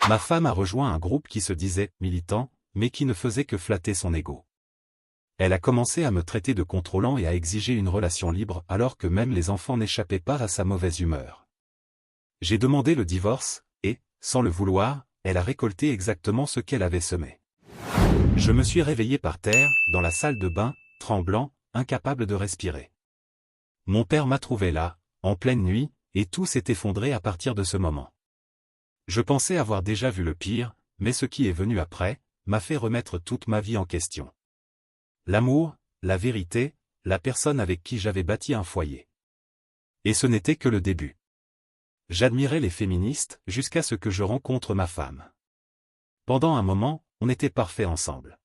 Ma femme a rejoint un groupe qui se disait militant, mais qui ne faisait que flatter son ego. Elle a commencé à me traiter de contrôlant et à exiger une relation libre alors que même les enfants n'échappaient pas à sa mauvaise humeur. J'ai demandé le divorce, et, sans le vouloir, elle a récolté exactement ce qu'elle avait semé. Je me suis réveillé par terre, dans la salle de bain, tremblant, incapable de respirer. Mon père m'a trouvé là, en pleine nuit, et tout s'est effondré à partir de ce moment. Je pensais avoir déjà vu le pire, mais ce qui est venu après, m'a fait remettre toute ma vie en question. L'amour, la vérité, la personne avec qui j'avais bâti un foyer. Et ce n'était que le début. J'admirais les féministes jusqu'à ce que je rencontre ma femme. Pendant un moment, on était parfaits ensemble.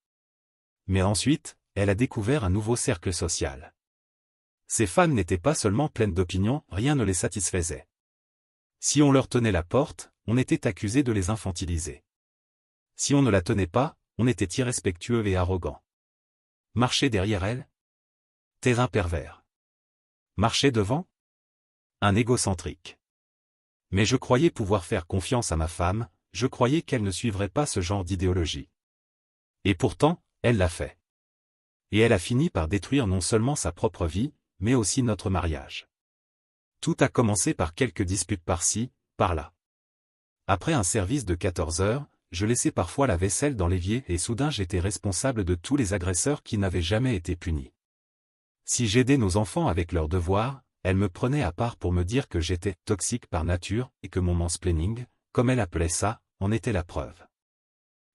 Mais ensuite, elle a découvert un nouveau cercle social. Ces femmes n'étaient pas seulement pleines d'opinions, rien ne les satisfaisait. Si on leur tenait la porte, on était accusé de les infantiliser. Si on ne la tenait pas, on était irrespectueux et arrogant. Marcher derrière elle? Terrain pervers. Marcher devant? Un égocentrique. Mais je croyais pouvoir faire confiance à ma femme, je croyais qu'elle ne suivrait pas ce genre d'idéologie. Et pourtant, elle l'a fait. Et elle a fini par détruire non seulement sa propre vie, mais aussi notre mariage. Tout a commencé par quelques disputes par-ci, par-là. Après un service de 14 heures, je laissais parfois la vaisselle dans l'évier et soudain j'étais responsable de tous les agresseurs qui n'avaient jamais été punis. Si j'aidais nos enfants avec leurs devoirs, elle me prenait à part pour me dire que j'étais toxique par nature et que mon mansplaining, comme elle appelait ça, en était la preuve.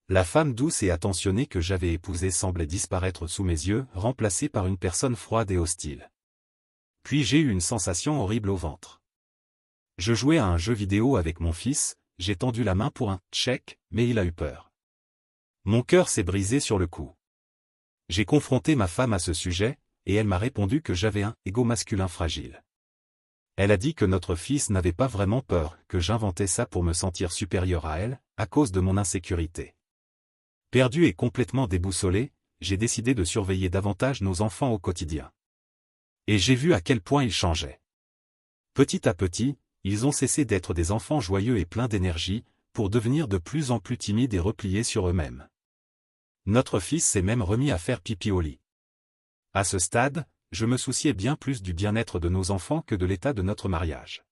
La femme douce et attentionnée que j'avais épousée semblait disparaître sous mes yeux, remplacée par une personne froide et hostile. Puis j'ai eu une sensation horrible au ventre. Je jouais à un jeu vidéo avec mon fils, j'ai tendu la main pour un « check », mais il a eu peur. Mon cœur s'est brisé sur le coup. J'ai confronté ma femme à ce sujet, et elle m'a répondu que j'avais un « ego masculin fragile ». Elle a dit que notre fils n'avait pas vraiment peur, que j'inventais ça pour me sentir supérieur à elle, à cause de mon insécurité. Perdu et complètement déboussolé, j'ai décidé de surveiller davantage nos enfants au quotidien. Et j'ai vu à quel point ils changeaient. Petit à petit, ils ont cessé d'être des enfants joyeux et pleins d'énergie, pour devenir de plus en plus timides et repliés sur eux-mêmes. Notre fils s'est même remis à faire pipi au lit. À ce stade, je me souciais bien plus du bien-être de nos enfants que de l'état de notre mariage.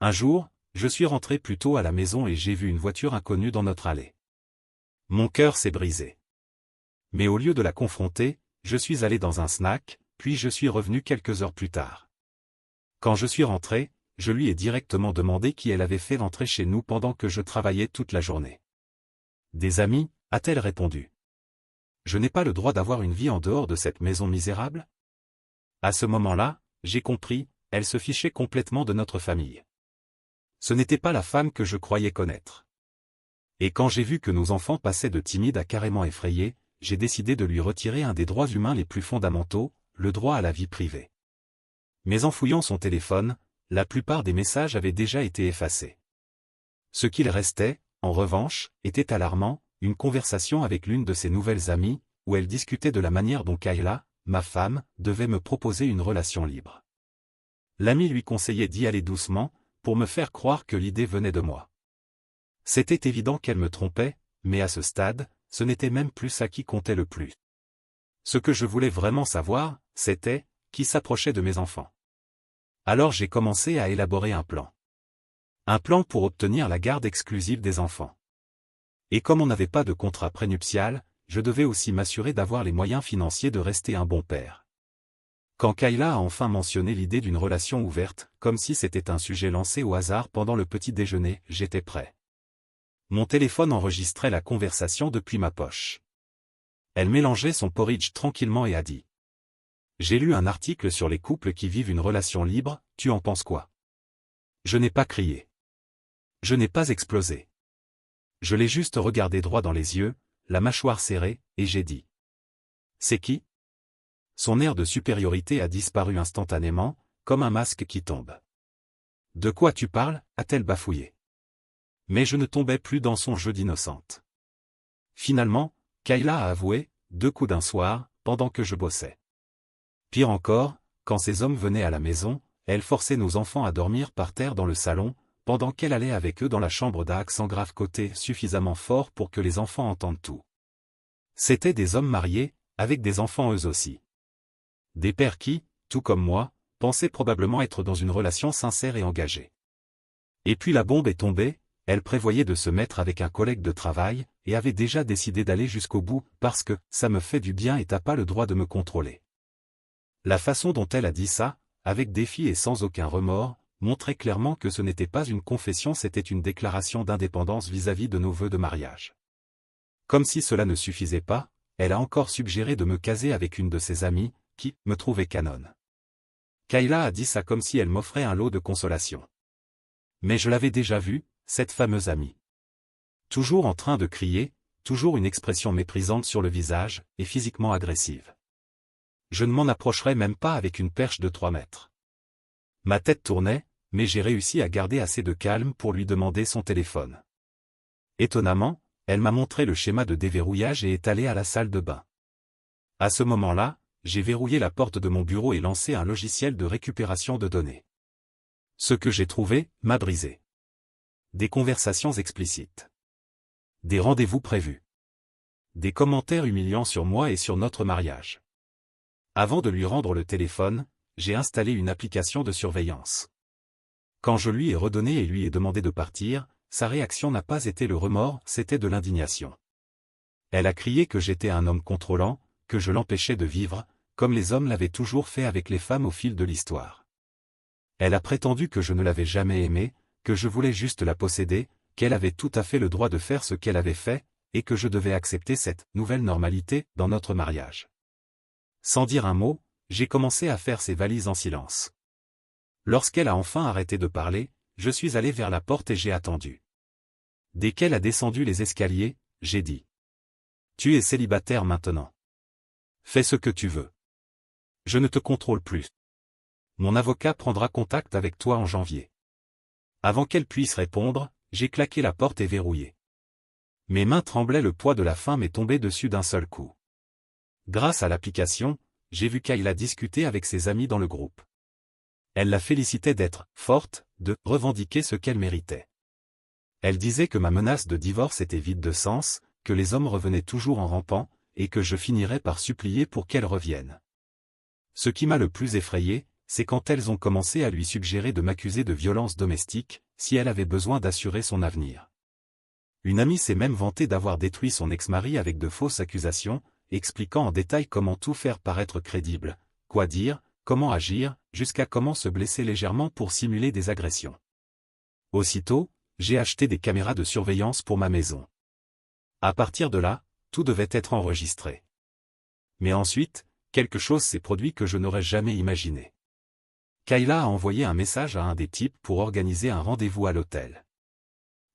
Un jour, je suis rentré plus tôt à la maison et j'ai vu une voiture inconnue dans notre allée. Mon cœur s'est brisé. Mais au lieu de la confronter, je suis allé dans un snack, puis je suis revenu quelques heures plus tard. Quand je suis rentré, je lui ai directement demandé qui elle avait fait rentrer chez nous pendant que je travaillais toute la journée. Des amis, a-t-elle répondu. Je n'ai pas le droit d'avoir une vie en dehors de cette maison misérable? À ce moment-là, j'ai compris, elle se fichait complètement de notre famille. Ce n'était pas la femme que je croyais connaître. Et quand j'ai vu que nos enfants passaient de timides à carrément effrayés, j'ai décidé de lui retirer un des droits humains les plus fondamentaux, le droit à la vie privée. Mais en fouillant son téléphone, la plupart des messages avaient déjà été effacés. Ce qu'il restait, en revanche, était alarmant, une conversation avec l'une de ses nouvelles amies, où elle discutait de la manière dont Kayla, ma femme, devait me proposer une relation libre. L'amie lui conseillait d'y aller doucement, pour me faire croire que l'idée venait de moi. C'était évident qu'elle me trompait, mais à ce stade, ce n'était même plus ça qui comptait le plus. Ce que je voulais vraiment savoir, c'était, qui s'approchait de mes enfants. Alors j'ai commencé à élaborer un plan. Un plan pour obtenir la garde exclusive des enfants. Et comme on n'avait pas de contrat prénuptial, je devais aussi m'assurer d'avoir les moyens financiers de rester un bon père. Quand Kayla a enfin mentionné l'idée d'une relation ouverte, comme si c'était un sujet lancé au hasard pendant le petit déjeuner, j'étais prêt. Mon téléphone enregistrait la conversation depuis ma poche. Elle mélangeait son porridge tranquillement et a dit. J'ai lu un article sur les couples qui vivent une relation libre, tu en penses quoi? Je n'ai pas crié. Je n'ai pas explosé. Je l'ai juste regardé droit dans les yeux, la mâchoire serrée, et j'ai dit. C'est qui? Son air de supériorité a disparu instantanément, comme un masque qui tombe. De quoi tu parles, a-t-elle bafouillé. Mais je ne tombais plus dans son jeu d'innocente. Finalement, Kayla a avoué, 2 coups d'un soir, pendant que je bossais. Pire encore, quand ces hommes venaient à la maison, elle forçait nos enfants à dormir par terre dans le salon, pendant qu'elle allait avec eux dans la chambre d'un accent grave côté suffisamment fort pour que les enfants entendent tout. C'étaient des hommes mariés, avec des enfants eux aussi. Des pères qui, tout comme moi, pensaient probablement être dans une relation sincère et engagée. Et puis la bombe est tombée, elle prévoyait de se mettre avec un collègue de travail, et avait déjà décidé d'aller jusqu'au bout, parce que « ça me fait du bien et t'as pas le droit de me contrôler ». La façon dont elle a dit ça, avec défi et sans aucun remords, montrait clairement que ce n'était pas une confession, c'était une déclaration d'indépendance vis-à-vis de nos vœux de mariage. Comme si cela ne suffisait pas, elle a encore suggéré de me caser avec une de ses amies, qui me trouvait canonne. Kayla a dit ça comme si elle m'offrait un lot de consolation. Mais je l'avais déjà vue, cette fameuse amie. Toujours en train de crier, toujours une expression méprisante sur le visage, et physiquement agressive. Je ne m'en approcherai même pas avec une perche de 3 mètres. Ma tête tournait, mais j'ai réussi à garder assez de calme pour lui demander son téléphone. Étonnamment, elle m'a montré le schéma de déverrouillage et est allée à la salle de bain. À ce moment-là, j'ai verrouillé la porte de mon bureau et lancé un logiciel de récupération de données. Ce que j'ai trouvé m'a brisé. Des conversations explicites. Des rendez-vous prévus. Des commentaires humiliants sur moi et sur notre mariage. Avant de lui rendre le téléphone, j'ai installé une application de surveillance. Quand je lui ai redonné et lui ai demandé de partir, sa réaction n'a pas été le remords, c'était de l'indignation. Elle a crié que j'étais un homme contrôlant, que je l'empêchais de vivre, comme les hommes l'avaient toujours fait avec les femmes au fil de l'histoire. Elle a prétendu que je ne l'avais jamais aimée, que je voulais juste la posséder, qu'elle avait tout à fait le droit de faire ce qu'elle avait fait, et que je devais accepter cette nouvelle normalité dans notre mariage. Sans dire un mot, j'ai commencé à faire ses valises en silence. Lorsqu'elle a enfin arrêté de parler, je suis allé vers la porte et j'ai attendu. Dès qu'elle a descendu les escaliers, j'ai dit. Tu es célibataire maintenant. Fais ce que tu veux. Je ne te contrôle plus. Mon avocat prendra contact avec toi en janvier. Avant qu'elle puisse répondre, j'ai claqué la porte et verrouillé. Mes mains tremblaient, le poids de la faim m'est tombé dessus d'un seul coup. Grâce à l'application, j'ai vu Kayla discuter avec ses amis dans le groupe. Elle la félicitait d'être forte, de revendiquer ce qu'elle méritait. Elle disait que ma menace de divorce était vide de sens, que les hommes revenaient toujours en rampant, et que je finirais par supplier pour qu'elle revienne. Ce qui m'a le plus effrayé, c'est quand elles ont commencé à lui suggérer de m'accuser de violence domestique, si elle avait besoin d'assurer son avenir. Une amie s'est même vantée d'avoir détruit son ex-mari avec de fausses accusations, expliquant en détail comment tout faire paraître crédible, quoi dire, comment agir, jusqu'à comment se blesser légèrement pour simuler des agressions. Aussitôt, j'ai acheté des caméras de surveillance pour ma maison. À partir de là, tout devait être enregistré. Mais ensuite, quelque chose s'est produit que je n'aurais jamais imaginé. Kayla a envoyé un message à un des types pour organiser un rendez-vous à l'hôtel.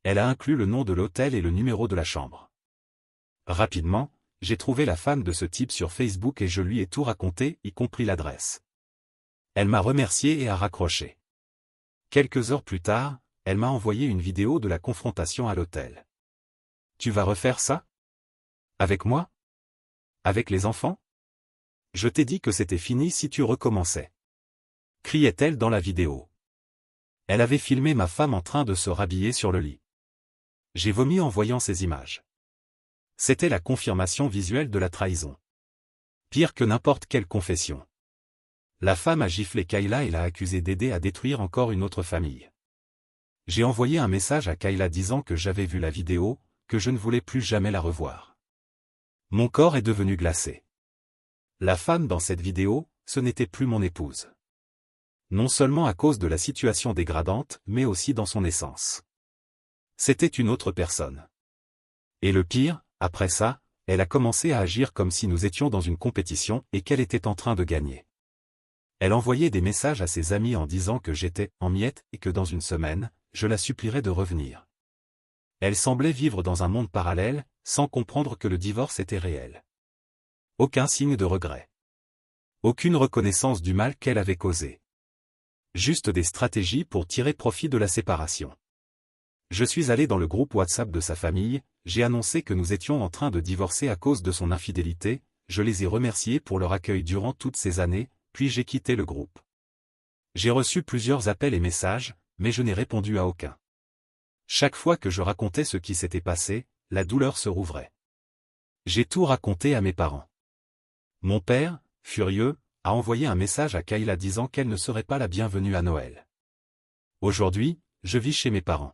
Elle a inclus le nom de l'hôtel et le numéro de la chambre. Rapidement, j'ai trouvé la femme de ce type sur Facebook et je lui ai tout raconté, y compris l'adresse. Elle m'a remercié et a raccroché. Quelques heures plus tard, elle m'a envoyé une vidéo de la confrontation à l'hôtel. Tu vas refaire ça? Avec moi? Avec les enfants? Je t'ai dit que c'était fini si tu recommençais. Criait-elle dans la vidéo. Elle avait filmé ma femme en train de se rhabiller sur le lit. J'ai vomi en voyant ces images. C'était la confirmation visuelle de la trahison. Pire que n'importe quelle confession. La femme a giflé Kayla et l'a accusée d'aider à détruire encore une autre famille. J'ai envoyé un message à Kayla disant que j'avais vu la vidéo, que je ne voulais plus jamais la revoir. Mon corps est devenu glacé. La femme dans cette vidéo, ce n'était plus mon épouse. Non seulement à cause de la situation dégradante, mais aussi dans son essence. C'était une autre personne. Et le pire, après ça, elle a commencé à agir comme si nous étions dans une compétition et qu'elle était en train de gagner. Elle envoyait des messages à ses amis en disant que j'étais en miettes et que dans une semaine, je la supplierais de revenir. Elle semblait vivre dans un monde parallèle, sans comprendre que le divorce était réel. Aucun signe de regret. Aucune reconnaissance du mal qu'elle avait causé. Juste des stratégies pour tirer profit de la séparation. Je suis allé dans le groupe WhatsApp de sa famille, j'ai annoncé que nous étions en train de divorcer à cause de son infidélité, je les ai remerciés pour leur accueil durant toutes ces années, puis j'ai quitté le groupe. J'ai reçu plusieurs appels et messages, mais je n'ai répondu à aucun. Chaque fois que je racontais ce qui s'était passé, la douleur se rouvrait. J'ai tout raconté à mes parents. Mon père, furieux, a envoyé un message à Kayla disant qu'elle ne serait pas la bienvenue à Noël. Aujourd'hui, je vis chez mes parents.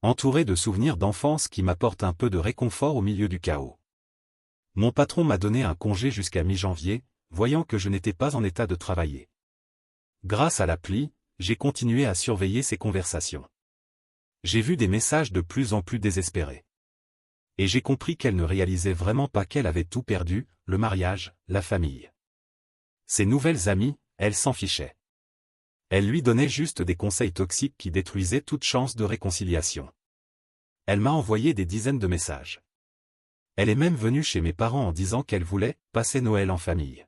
Entouré de souvenirs d'enfance qui m'apportent un peu de réconfort au milieu du chaos. Mon patron m'a donné un congé jusqu'à mi-janvier, voyant que je n'étais pas en état de travailler. Grâce à l'appli, j'ai continué à surveiller ces conversations. J'ai vu des messages de plus en plus désespérés. Et j'ai compris qu'elle ne réalisait vraiment pas qu'elle avait tout perdu, le mariage, la famille. Ses nouvelles amies, elle s'en fichait. Elle lui donnait juste des conseils toxiques qui détruisaient toute chance de réconciliation. Elle m'a envoyé des dizaines de messages. Elle est même venue chez mes parents en disant qu'elle voulait passer Noël en famille.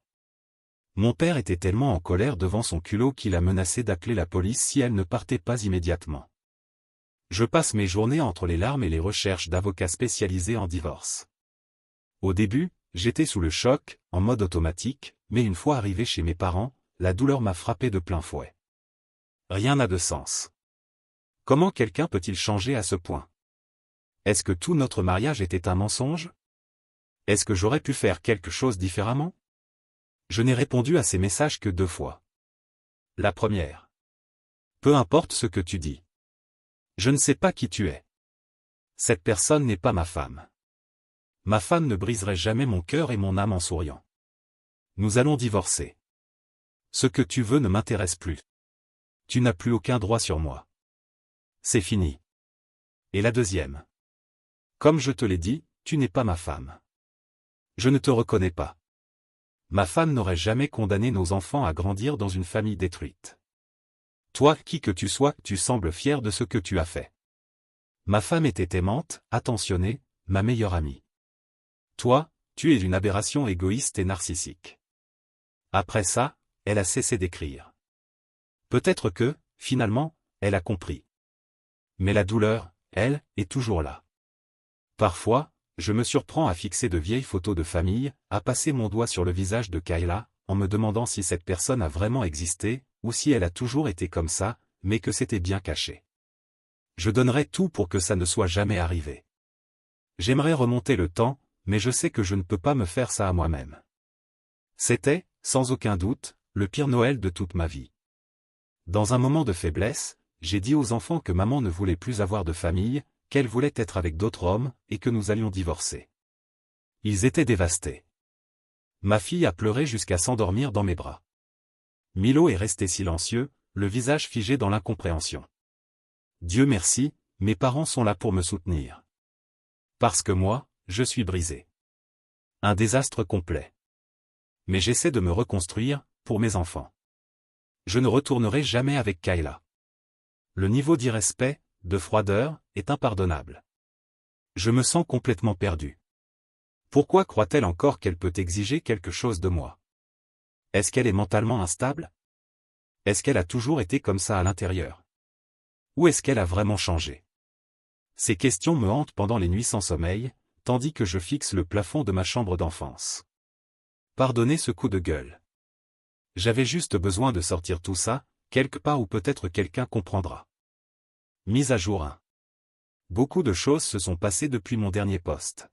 Mon père était tellement en colère devant son culot qu'il a menacé d'appeler la police si elle ne partait pas immédiatement. Je passe mes journées entre les larmes et les recherches d'avocats spécialisés en divorce. Au début, j'étais sous le choc, en mode automatique, mais une fois arrivé chez mes parents, la douleur m'a frappé de plein fouet. Rien n'a de sens. Comment quelqu'un peut-il changer à ce point? Est-ce que tout notre mariage était un mensonge? Est-ce que j'aurais pu faire quelque chose différemment? Je n'ai répondu à ces messages que 2 fois. La première. Peu importe ce que tu dis. Je ne sais pas qui tu es. Cette personne n'est pas ma femme. Ma femme ne briserait jamais mon cœur et mon âme en souriant. Nous allons divorcer. Ce que tu veux ne m'intéresse plus. Tu n'as plus aucun droit sur moi. C'est fini. Et la deuxième. Comme je te l'ai dit, tu n'es pas ma femme. Je ne te reconnais pas. Ma femme n'aurait jamais condamné nos enfants à grandir dans une famille détruite. Toi, qui que tu sois, tu sembles fier de ce que tu as fait. Ma femme était aimante, attentionnée, ma meilleure amie. Toi, tu es une aberration égoïste et narcissique. Après ça, elle a cessé d'écrire. Peut-être que, finalement, elle a compris. Mais la douleur, elle, est toujours là. Parfois, je me surprends à fixer de vieilles photos de famille, à passer mon doigt sur le visage de Kayla, en me demandant si cette personne a vraiment existé, ou si elle a toujours été comme ça, mais que c'était bien caché. Je donnerais tout pour que ça ne soit jamais arrivé. J'aimerais remonter le temps, mais je sais que je ne peux pas me faire ça à moi-même. C'était, sans aucun doute, le pire Noël de toute ma vie. Dans un moment de faiblesse, j'ai dit aux enfants que maman ne voulait plus avoir de famille, qu'elle voulait être avec d'autres hommes, et que nous allions divorcer. Ils étaient dévastés. Ma fille a pleuré jusqu'à s'endormir dans mes bras. Milo est resté silencieux, le visage figé dans l'incompréhension. Dieu merci, mes parents sont là pour me soutenir. Parce que moi, je suis brisé. Un désastre complet. Mais j'essaie de me reconstruire, pour mes enfants. Je ne retournerai jamais avec Kayla. Le niveau d'irrespect, de froideur, est impardonnable. Je me sens complètement perdu. Pourquoi croit-elle encore qu'elle peut exiger quelque chose de moi? Est-ce qu'elle est mentalement instable? Est-ce qu'elle a toujours été comme ça à l'intérieur? Ou est-ce qu'elle a vraiment changé? Ces questions me hantent pendant les nuits sans sommeil, tandis que je fixe le plafond de ma chambre d'enfance. Pardonnez ce coup de gueule. J'avais juste besoin de sortir tout ça, quelque part où peut-être quelqu'un comprendra. Mise à jour 1. Beaucoup de choses se sont passées depuis mon dernier post.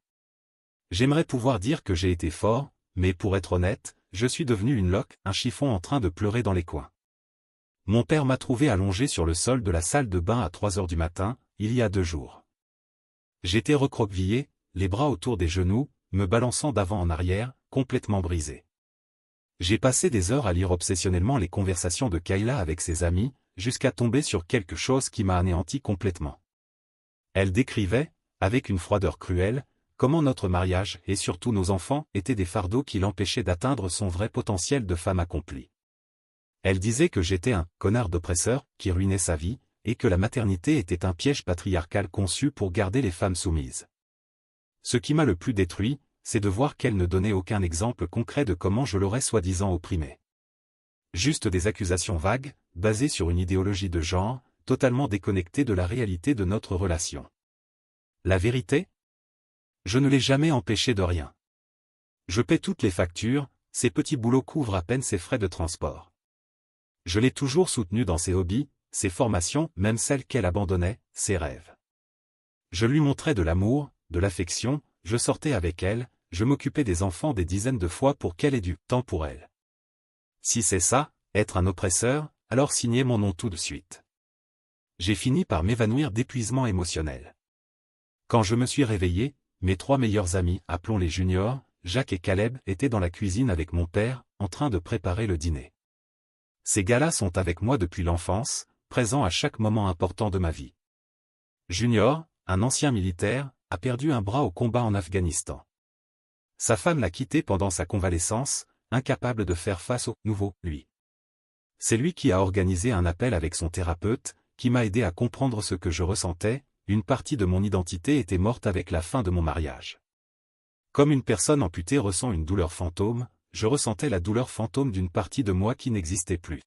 J'aimerais pouvoir dire que j'ai été fort, mais pour être honnête, je suis devenu une loque, un chiffon en train de pleurer dans les coins. Mon père m'a trouvé allongé sur le sol de la salle de bain à 3 heures du matin, il y a 2 jours. J'étais recroquevillé, les bras autour des genoux, me balançant d'avant en arrière, complètement brisé. J'ai passé des heures à lire obsessionnellement les conversations de Kayla avec ses amis, jusqu'à tomber sur quelque chose qui m'a anéanti complètement. Elle décrivait, avec une froideur cruelle, comment notre mariage et surtout nos enfants étaient des fardeaux qui l'empêchaient d'atteindre son vrai potentiel de femme accomplie. Elle disait que j'étais un « connard d'oppresseur » qui ruinait sa vie, et que la maternité était un piège patriarcal conçu pour garder les femmes soumises. Ce qui m'a le plus détruit, c'est de voir qu'elle ne donnait aucun exemple concret de comment je l'aurais soi-disant opprimée. Juste des accusations vagues, basées sur une idéologie de genre, totalement déconnectée de la réalité de notre relation. La vérité? Je ne l'ai jamais empêché de rien. Je paie toutes les factures, ses petits boulots couvrent à peine ses frais de transport. Je l'ai toujours soutenue dans ses hobbies, ses formations, même celles qu'elle abandonnait, ses rêves. Je lui montrais de l'amour, de l'affection, je sortais avec elle, je m'occupais des enfants des dizaines de fois pour qu'elle ait du temps pour elle. Si c'est ça, être un oppresseur, alors signez mon nom tout de suite. J'ai fini par m'évanouir d'épuisement émotionnel. Quand je me suis réveillé, mes 3 meilleurs amis, appelons-les juniors, Jacques et Caleb, étaient dans la cuisine avec mon père, en train de préparer le dîner. Ces gars-là sont avec moi depuis l'enfance, présents à chaque moment important de ma vie. Junior, un ancien militaire, a perdu un bras au combat en Afghanistan. Sa femme l'a quitté pendant sa convalescence, incapable de faire face au nouveau lui. C'est lui qui a organisé un appel avec son thérapeute, qui m'a aidé à comprendre ce que je ressentais. Une partie de mon identité était morte avec la fin de mon mariage. Comme une personne amputée ressent une douleur fantôme, je ressentais la douleur fantôme d'une partie de moi qui n'existait plus.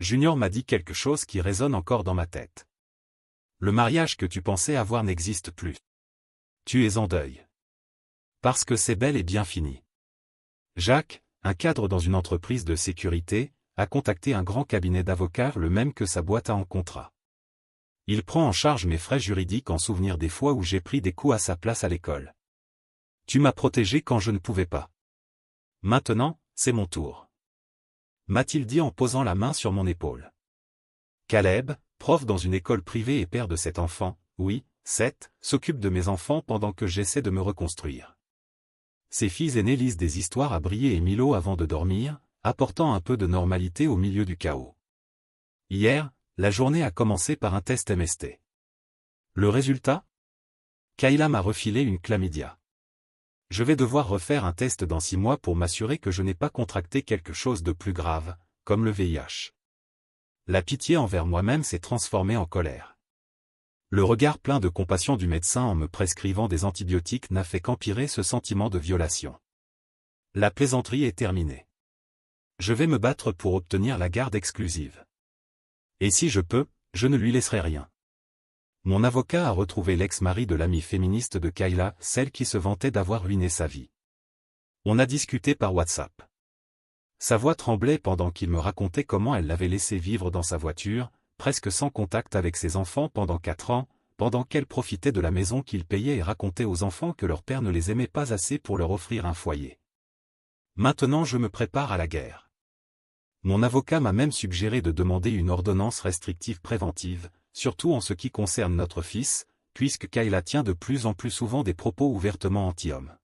Junior m'a dit quelque chose qui résonne encore dans ma tête. Le mariage que tu pensais avoir n'existe plus. Tu es en deuil. Parce que c'est bel et bien fini. Jacques, un cadre dans une entreprise de sécurité, a contacté un grand cabinet d'avocats, le même que sa boîte à en contrat. Il prend en charge mes frais juridiques en souvenir des fois où j'ai pris des coups à sa place à l'école. Tu m'as protégé quand je ne pouvais pas. Maintenant, c'est mon tour. M'a-t-il dit en posant la main sur mon épaule. Caleb, prof dans une école privée et père de 7 enfants, oui, 7, s'occupe de mes enfants pendant que j'essaie de me reconstruire. Ses filles aînées lisent des histoires à Brier et Milo avant de dormir, apportant un peu de normalité au milieu du chaos. Hier, la journée a commencé par un test MST. Le résultat? Kayla m'a refilé une chlamydia. Je vais devoir refaire un test dans 6 mois pour m'assurer que je n'ai pas contracté quelque chose de plus grave, comme le VIH. La pitié envers moi-même s'est transformée en colère. Le regard plein de compassion du médecin en me prescrivant des antibiotiques n'a fait qu'empirer ce sentiment de violation. La plaisanterie est terminée. Je vais me battre pour obtenir la garde exclusive. Et si je peux, je ne lui laisserai rien. Mon avocat a retrouvé l'ex-mari de l'amie féministe de Kayla, celle qui se vantait d'avoir ruiné sa vie. On a discuté par WhatsApp. Sa voix tremblait pendant qu'il me racontait comment elle l'avait laissé vivre dans sa voiture, presque sans contact avec ses enfants pendant 4 ans, pendant qu'elle profitait de la maison qu'il payait et racontait aux enfants que leur père ne les aimait pas assez pour leur offrir un foyer. Maintenant je me prépare à la guerre. Mon avocat m'a même suggéré de demander une ordonnance restrictive préventive, surtout en ce qui concerne notre fils, puisque Kayla tient de plus en plus souvent des propos ouvertement anti-hommes.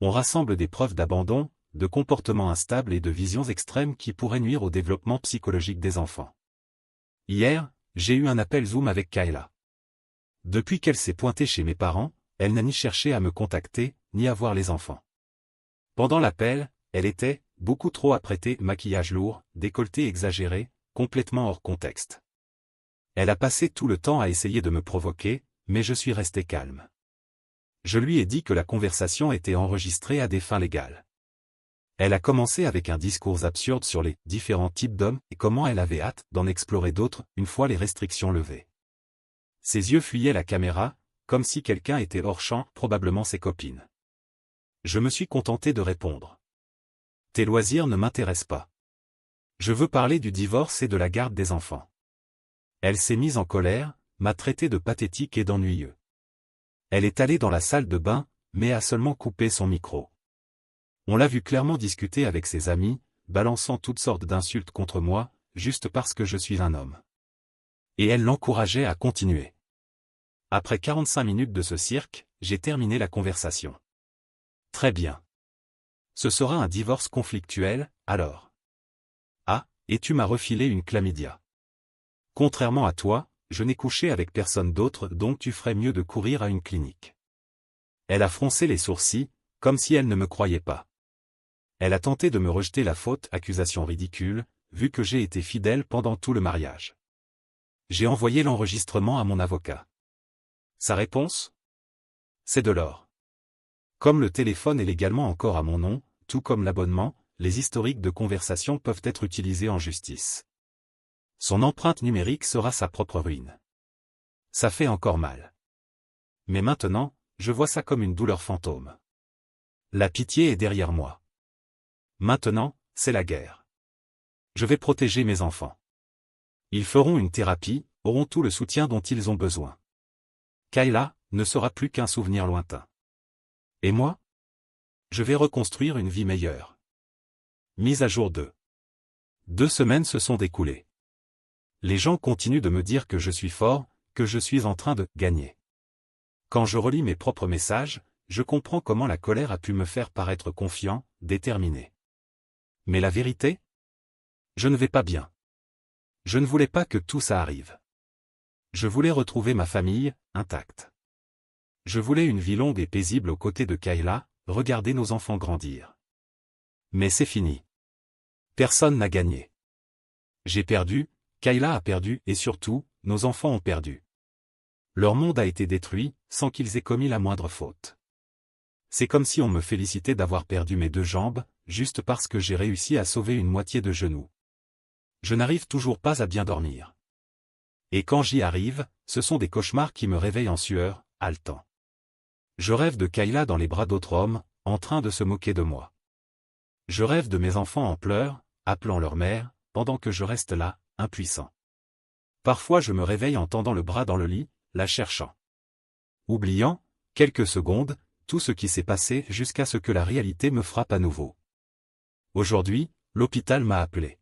On rassemble des preuves d'abandon, de comportements instables et de visions extrêmes qui pourraient nuire au développement psychologique des enfants. Hier, j'ai eu un appel Zoom avec Kayla. Depuis qu'elle s'est pointée chez mes parents, elle n'a ni cherché à me contacter, ni à voir les enfants. Pendant l'appel, elle était beaucoup trop apprêtée, maquillage lourd, décolleté exagéré, complètement hors contexte. Elle a passé tout le temps à essayer de me provoquer, mais je suis resté calme. Je lui ai dit que la conversation était enregistrée à des fins légales. Elle a commencé avec un discours absurde sur les différents types d'hommes et comment elle avait hâte d'en explorer d'autres une fois les restrictions levées. Ses yeux fuyaient la caméra, comme si quelqu'un était hors champ, probablement ses copines. Je me suis contenté de répondre. Tes loisirs ne m'intéressent pas. Je veux parler du divorce et de la garde des enfants. Elle s'est mise en colère, m'a traité de pathétique et d'ennuyeux. Elle est allée dans la salle de bain, mais a seulement coupé son micro. On l'a vu clairement discuter avec ses amis, balançant toutes sortes d'insultes contre moi, juste parce que je suis un homme. Et elle l'encourageait à continuer. Après 45 minutes de ce cirque, j'ai terminé la conversation. Très bien. Ce sera un divorce conflictuel, alors. Ah, et tu m'as refilé une chlamydia. Contrairement à toi, je n'ai couché avec personne d'autre, donc tu ferais mieux de courir à une clinique. Elle a froncé les sourcils, comme si elle ne me croyait pas. Elle a tenté de me rejeter la faute, accusation ridicule, vu que j'ai été fidèle pendant tout le mariage. J'ai envoyé l'enregistrement à mon avocat. Sa réponse? C'est de l'or. Comme le téléphone est légalement encore à mon nom, tout comme l'abonnement, les historiques de conversation peuvent être utilisés en justice. Son empreinte numérique sera sa propre ruine. Ça fait encore mal. Mais maintenant, je vois ça comme une douleur fantôme. La pitié est derrière moi. Maintenant, c'est la guerre. Je vais protéger mes enfants. Ils feront une thérapie, auront tout le soutien dont ils ont besoin. Kayla ne sera plus qu'un souvenir lointain. Et moi? Je vais reconstruire une vie meilleure. Mise à jour 2. 2 semaines se sont écoulées. Les gens continuent de me dire que je suis fort, que je suis en train de gagner. Quand je relis mes propres messages, je comprends comment la colère a pu me faire paraître confiant, déterminé. Mais la vérité? Je ne vais pas bien. Je ne voulais pas que tout ça arrive. Je voulais retrouver ma famille, intacte. Je voulais une vie longue et paisible aux côtés de Kayla, regarder nos enfants grandir. Mais c'est fini. Personne n'a gagné. J'ai perdu, Kayla a perdu et surtout, nos enfants ont perdu. Leur monde a été détruit, sans qu'ils aient commis la moindre faute. C'est comme si on me félicitait d'avoir perdu mes 2 jambes, juste parce que j'ai réussi à sauver une moitié de genou. Je n'arrive toujours pas à bien dormir. Et quand j'y arrive, ce sont des cauchemars qui me réveillent en sueur, haletant. Je rêve de Kayla dans les bras d'autres hommes, en train de se moquer de moi. Je rêve de mes enfants en pleurs, appelant leur mère, pendant que je reste là, impuissant. Parfois je me réveille en tendant le bras dans le lit, la cherchant. Oubliant, quelques secondes, tout ce qui s'est passé jusqu'à ce que la réalité me frappe à nouveau. Aujourd'hui, l'hôpital m'a appelé.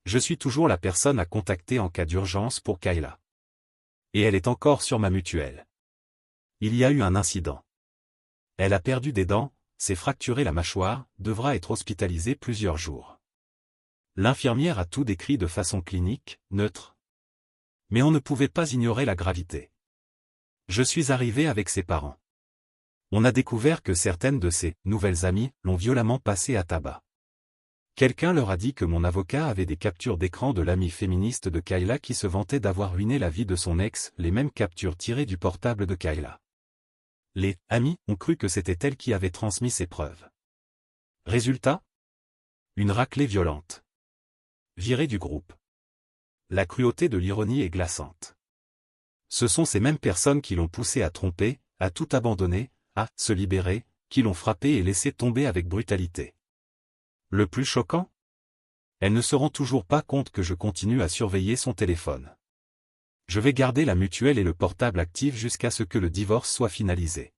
Je suis toujours la personne à contacter en cas d'urgence pour Kayla. Et elle est encore sur ma mutuelle. Il y a eu un incident. Elle a perdu des dents, s'est fracturé la mâchoire, devra être hospitalisée plusieurs jours. L'infirmière a tout décrit de façon clinique, neutre. Mais on ne pouvait pas ignorer la gravité. Je suis arrivé avec ses parents. On a découvert que certaines de ses nouvelles amies l'ont violemment passée à tabac. Quelqu'un leur a dit que mon avocat avait des captures d'écran de l'amie féministe de Kayla qui se vantait d'avoir ruiné la vie de son ex, les mêmes captures tirées du portable de Kayla. Les amis ont cru que c'était elle qui avait transmis ces preuves. Résultat? Une raclée violente. Virée du groupe. La cruauté de l'ironie est glaçante. Ce sont ces mêmes personnes qui l'ont poussé à tromper, à tout abandonner, à se libérer, qui l'ont frappé et laissé tomber avec brutalité. Le plus choquant? Elles ne se rendent toujours pas compte que je continue à surveiller son téléphone. Je vais garder la mutuelle et le portable actifs jusqu'à ce que le divorce soit finalisé.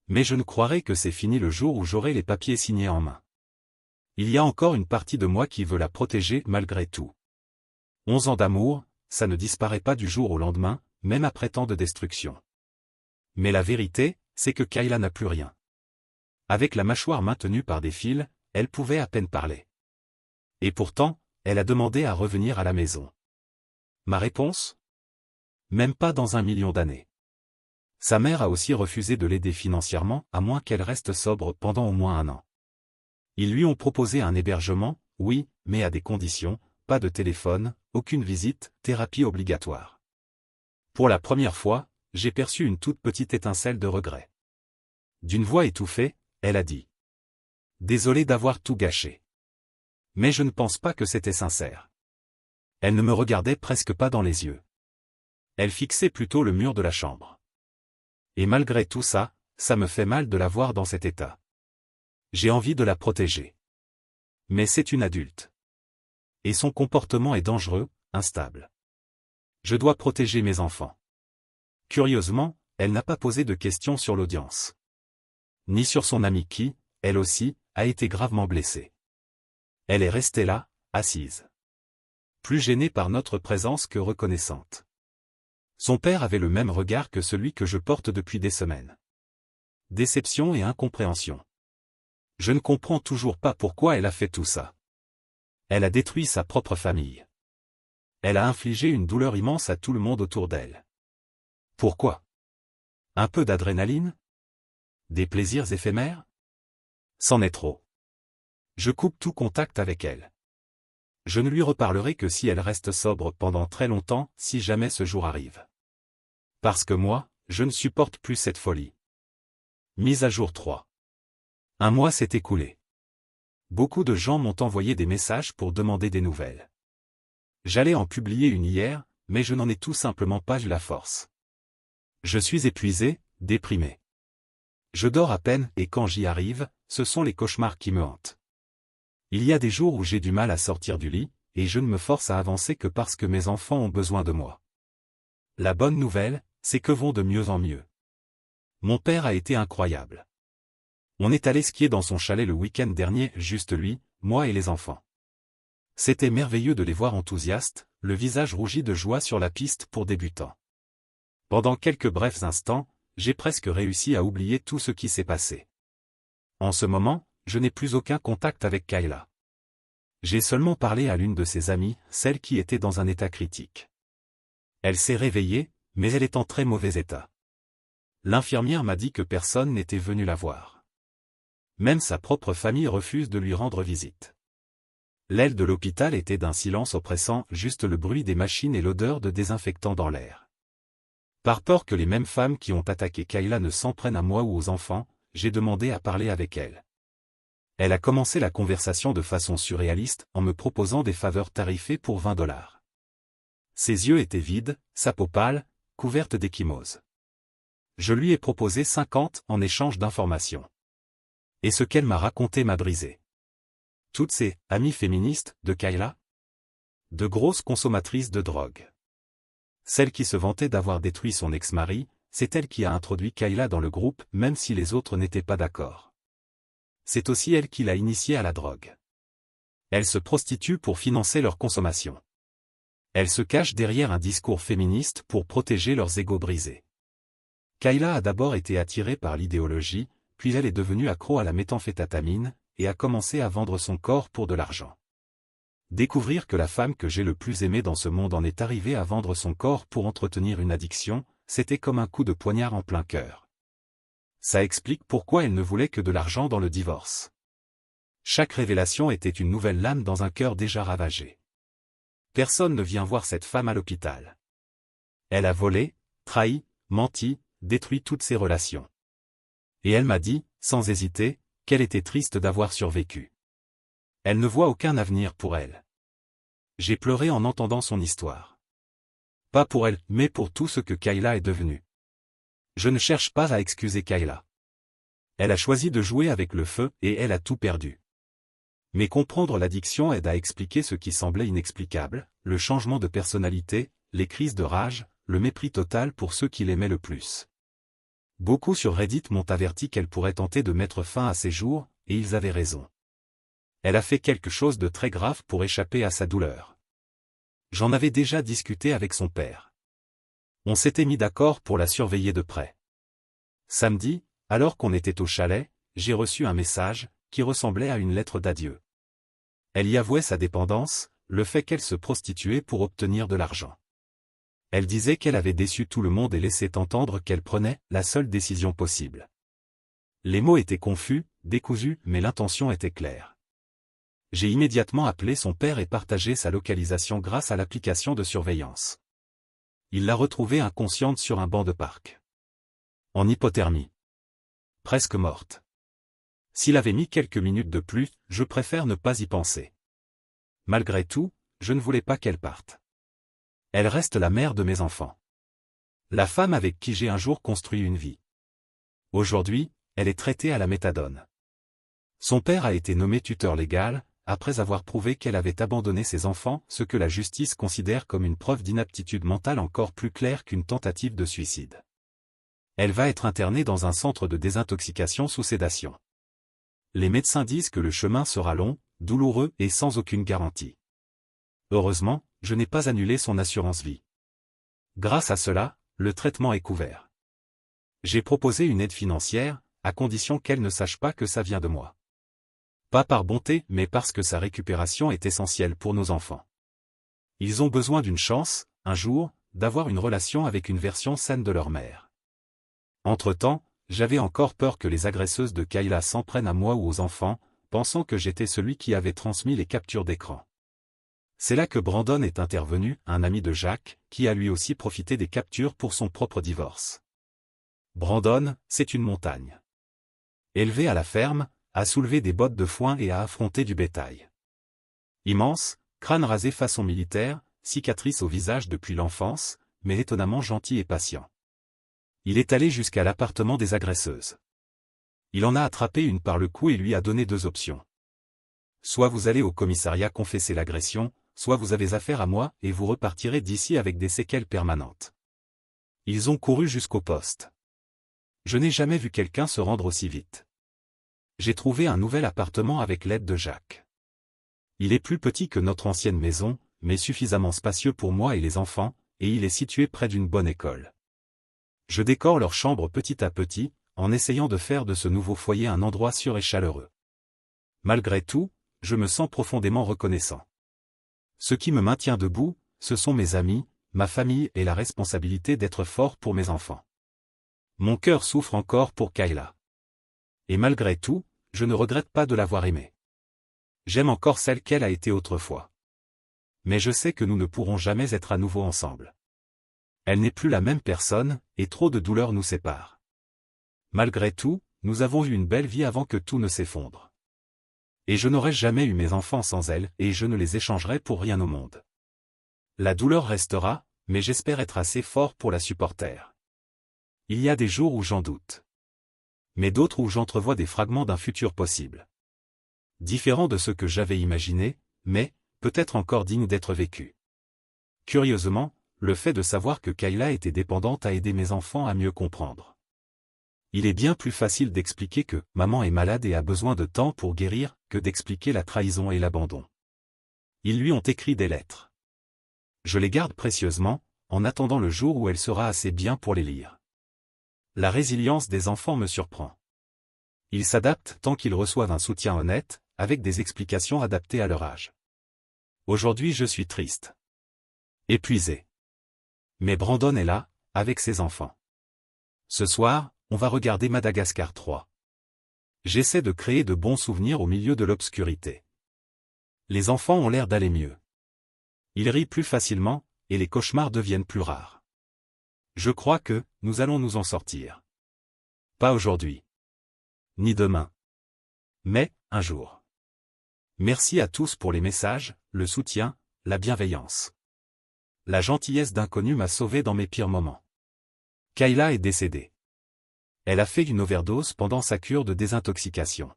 Mais je ne croirais que c'est fini le jour où j'aurai les papiers signés en main. Il y a encore une partie de moi qui veut la protéger malgré tout. 11 ans d'amour, ça ne disparaît pas du jour au lendemain, même après tant de destruction. Mais la vérité, c'est que Kayla n'a plus rien. Avec la mâchoire maintenue par des fils, elle pouvait à peine parler. Et pourtant, elle a demandé à revenir à la maison. Ma réponse? Même pas dans 1 million d'années. Sa mère a aussi refusé de l'aider financièrement, à moins qu'elle reste sobre pendant au moins 1 an. Ils lui ont proposé un hébergement, oui, mais à des conditions, pas de téléphone, aucune visite, thérapie obligatoire. Pour la première fois, j'ai perçu une toute petite étincelle de regret. D'une voix étouffée, elle a dit. Désolé d'avoir tout gâché. Mais je ne pense pas que c'était sincère. Elle ne me regardait presque pas dans les yeux. Elle fixait plutôt le mur de la chambre. Et malgré tout ça, ça me fait mal de la voir dans cet état. J'ai envie de la protéger. Mais c'est une adulte. Et son comportement est dangereux, instable. Je dois protéger mes enfants. Curieusement, elle n'a pas posé de questions sur l'audience. Ni sur son amie qui, elle aussi, a été gravement blessée. Elle est restée là, assise. Plus gênée par notre présence que reconnaissante. Son père avait le même regard que celui que je porte depuis des semaines. Déception et incompréhension. Je ne comprends toujours pas pourquoi elle a fait tout ça. Elle a détruit sa propre famille. Elle a infligé une douleur immense à tout le monde autour d'elle. Pourquoi? Un peu d'adrénaline? Des plaisirs éphémères? C'en est trop. Je coupe tout contact avec elle. Je ne lui reparlerai que si elle reste sobre pendant très longtemps, si jamais ce jour arrive. Parce que moi, je ne supporte plus cette folie. Mise à jour 3. 1 mois s'est écoulé. Beaucoup de gens m'ont envoyé des messages pour demander des nouvelles. J'allais en publier une hier, mais je n'en ai tout simplement pas eu la force. Je suis épuisé, déprimé. Je dors à peine et quand j'y arrive, ce sont les cauchemars qui me hantent. Il y a des jours où j'ai du mal à sortir du lit, et je ne me force à avancer que parce que mes enfants ont besoin de moi. La bonne nouvelle, c'est que vont de mieux en mieux. Mon père a été incroyable. On est allé skier dans son chalet le week-end dernier, juste lui, moi et les enfants. C'était merveilleux de les voir enthousiastes, le visage rougi de joie sur la piste pour débutants. Pendant quelques brefs instants, j'ai presque réussi à oublier tout ce qui s'est passé. En ce moment, je n'ai plus aucun contact avec Kayla. J'ai seulement parlé à l'une de ses amies, celle qui était dans un état critique. Elle s'est réveillée, mais elle est en très mauvais état. L'infirmière m'a dit que personne n'était venu la voir. Même sa propre famille refuse de lui rendre visite. L'aile de l'hôpital était d'un silence oppressant, juste le bruit des machines et l'odeur de désinfectant dans l'air. Par peur que les mêmes femmes qui ont attaqué Kayla ne s'en prennent à moi ou aux enfants, j'ai demandé à parler avec elle. Elle a commencé la conversation de façon surréaliste en me proposant des faveurs tarifées pour $20. Ses yeux étaient vides, sa peau pâle, couverte d'ecchymose. Je lui ai proposé 50 en échange d'informations. Et ce qu'elle m'a raconté m'a brisé. Toutes ces amies féministes de Kayla, de grosses consommatrices de drogue. Celle qui se vantait d'avoir détruit son ex-mari, c'est elle qui a introduit Kayla dans le groupe, même si les autres n'étaient pas d'accord. C'est aussi elle qui l'a initiée à la drogue. Elle se prostitue pour financer leur consommation. Elle se cache derrière un discours féministe pour protéger leurs égos brisés. Kayla a d'abord été attirée par l'idéologie, puis elle est devenue accro à la méthamphétamine, et a commencé à vendre son corps pour de l'argent. Découvrir que la femme que j'ai le plus aimée dans ce monde en est arrivée à vendre son corps pour entretenir une addiction, c'était comme un coup de poignard en plein cœur. Ça explique pourquoi elle ne voulait que de l'argent dans le divorce. Chaque révélation était une nouvelle lame dans un cœur déjà ravagé. Personne ne vient voir cette femme à l'hôpital. Elle a volé, trahi, menti, détruit toutes ses relations. Et elle m'a dit, sans hésiter, qu'elle était triste d'avoir survécu. Elle ne voit aucun avenir pour elle. J'ai pleuré en entendant son histoire. Pas pour elle, mais pour tout ce que Kayla est devenue. Je ne cherche pas à excuser Kayla. Elle a choisi de jouer avec le feu et elle a tout perdu. Mais comprendre l'addiction aide à expliquer ce qui semblait inexplicable, le changement de personnalité, les crises de rage, le mépris total pour ceux qui l'aimaient le plus. Beaucoup sur Reddit m'ont averti qu'elle pourrait tenter de mettre fin à ses jours, et ils avaient raison. Elle a fait quelque chose de très grave pour échapper à sa douleur. J'en avais déjà discuté avec son père. On s'était mis d'accord pour la surveiller de près. Samedi, alors qu'on était au chalet, j'ai reçu un message, qui ressemblait à une lettre d'adieu. Elle y avouait sa dépendance, le fait qu'elle se prostituait pour obtenir de l'argent. Elle disait qu'elle avait déçu tout le monde et laissait entendre qu'elle prenait la seule décision possible. Les mots étaient confus, décousus, mais l'intention était claire. J'ai immédiatement appelé son père et partagé sa localisation grâce à l'application de surveillance. Il l'a retrouvée inconsciente sur un banc de parc. En hypothermie. Presque morte. S'il avait mis quelques minutes de plus, je préfère ne pas y penser. Malgré tout, je ne voulais pas qu'elle parte. Elle reste la mère de mes enfants. La femme avec qui j'ai un jour construit une vie. Aujourd'hui, elle est traitée à la méthadone. Son père a été nommé tuteur légal, après avoir prouvé qu'elle avait abandonné ses enfants, ce que la justice considère comme une preuve d'inaptitude mentale encore plus claire qu'une tentative de suicide. Elle va être internée dans un centre de désintoxication sous sédation. Les médecins disent que le chemin sera long, douloureux et sans aucune garantie. Heureusement, je n'ai pas annulé son assurance vie. Grâce à cela, le traitement est couvert. J'ai proposé une aide financière, à condition qu'elle ne sache pas que ça vient de moi. Pas par bonté, mais parce que sa récupération est essentielle pour nos enfants. Ils ont besoin d'une chance, un jour, d'avoir une relation avec une version saine de leur mère. Entre-temps, j'avais encore peur que les agresseuses de Kayla s'en prennent à moi ou aux enfants, pensant que j'étais celui qui avait transmis les captures d'écran. C'est là que Brandon est intervenu, un ami de Jacques, qui a lui aussi profité des captures pour son propre divorce. Brandon, c'est une montagne. Élevé à la ferme, a soulevé des bottes de foin et a affronté du bétail. Immense, crâne rasé façon militaire, cicatrice au visage depuis l'enfance, mais étonnamment gentil et patient. Il est allé jusqu'à l'appartement des agresseuses. Il en a attrapé une par le cou et lui a donné deux options. Soit vous allez au commissariat confesser l'agression, soit vous avez affaire à moi et vous repartirez d'ici avec des séquelles permanentes. Ils ont couru jusqu'au poste. Je n'ai jamais vu quelqu'un se rendre aussi vite. J'ai trouvé un nouvel appartement avec l'aide de Jacques. Il est plus petit que notre ancienne maison, mais suffisamment spacieux pour moi et les enfants, et il est situé près d'une bonne école. Je décore leur chambre petit à petit, en essayant de faire de ce nouveau foyer un endroit sûr et chaleureux. Malgré tout, je me sens profondément reconnaissant. Ce qui me maintient debout, ce sont mes amis, ma famille et la responsabilité d'être fort pour mes enfants. Mon cœur souffre encore pour Kayla. Et malgré tout, je ne regrette pas de l'avoir aimée. J'aime encore celle qu'elle a été autrefois. Mais je sais que nous ne pourrons jamais être à nouveau ensemble. Elle n'est plus la même personne, et trop de douleurs nous séparent. Malgré tout, nous avons eu une belle vie avant que tout ne s'effondre. Et je n'aurais jamais eu mes enfants sans elle, et je ne les échangerai pour rien au monde. La douleur restera, mais j'espère être assez fort pour la supporter. Il y a des jours où j'en doute. Mais d'autres où j'entrevois des fragments d'un futur possible. Différent de ce que j'avais imaginé, mais, peut-être encore digne d'être vécu. Curieusement, le fait de savoir que Kayla était dépendante a aidé mes enfants à mieux comprendre. Il est bien plus facile d'expliquer que maman est malade et a besoin de temps pour guérir que d'expliquer la trahison et l'abandon. Ils lui ont écrit des lettres. Je les garde précieusement, en attendant le jour où elle sera assez bien pour les lire. La résilience des enfants me surprend. Ils s'adaptent tant qu'ils reçoivent un soutien honnête, avec des explications adaptées à leur âge. Aujourd'hui je suis triste. Épuisé. Mais Brandon est là, avec ses enfants. Ce soir, on va regarder Madagascar 3. J'essaie de créer de bons souvenirs au milieu de l'obscurité. Les enfants ont l'air d'aller mieux. Ils rient plus facilement, et les cauchemars deviennent plus rares. Je crois que nous allons nous en sortir. Pas aujourd'hui. Ni demain. Mais, un jour. Merci à tous pour les messages, le soutien, la bienveillance. La gentillesse d'inconnu m'a sauvé dans mes pires moments. Kayla est décédée. Elle a fait une overdose pendant sa cure de désintoxication.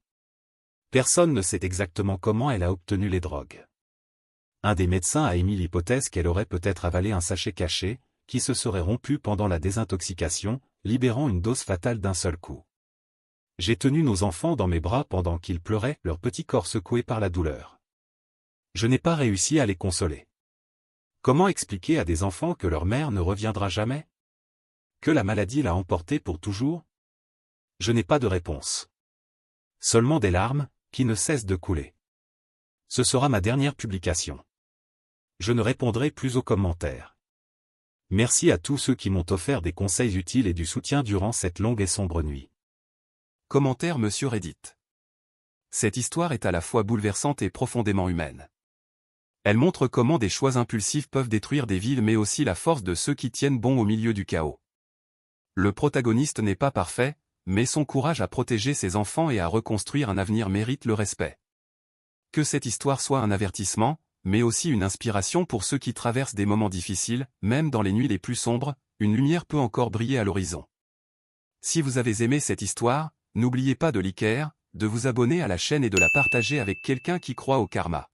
Personne ne sait exactement comment elle a obtenu les drogues. Un des médecins a émis l'hypothèse qu'elle aurait peut-être avalé un sachet caché, qui se serait rompu pendant la désintoxication, libérant une dose fatale d'un seul coup. J'ai tenu nos enfants dans mes bras pendant qu'ils pleuraient, leur petit corps secoué par la douleur. Je n'ai pas réussi à les consoler. Comment expliquer à des enfants que leur mère ne reviendra jamais? Que la maladie l'a emporté pour toujours? Je n'ai pas de réponse. Seulement des larmes, qui ne cessent de couler. Ce sera ma dernière publication. Je ne répondrai plus aux commentaires. Merci à tous ceux qui m'ont offert des conseils utiles et du soutien durant cette longue et sombre nuit. Commentaire Monsieur Reddit. Cette histoire est à la fois bouleversante et profondément humaine. Elle montre comment des choix impulsifs peuvent détruire des villes mais aussi la force de ceux qui tiennent bon au milieu du chaos. Le protagoniste n'est pas parfait, mais son courage à protéger ses enfants et à reconstruire un avenir mérite le respect. Que cette histoire soit un avertissement, mais aussi une inspiration pour ceux qui traversent des moments difficiles, même dans les nuits les plus sombres, une lumière peut encore briller à l'horizon. Si vous avez aimé cette histoire, n'oubliez pas de liker, de vous abonner à la chaîne et de la partager avec quelqu'un qui croit au karma.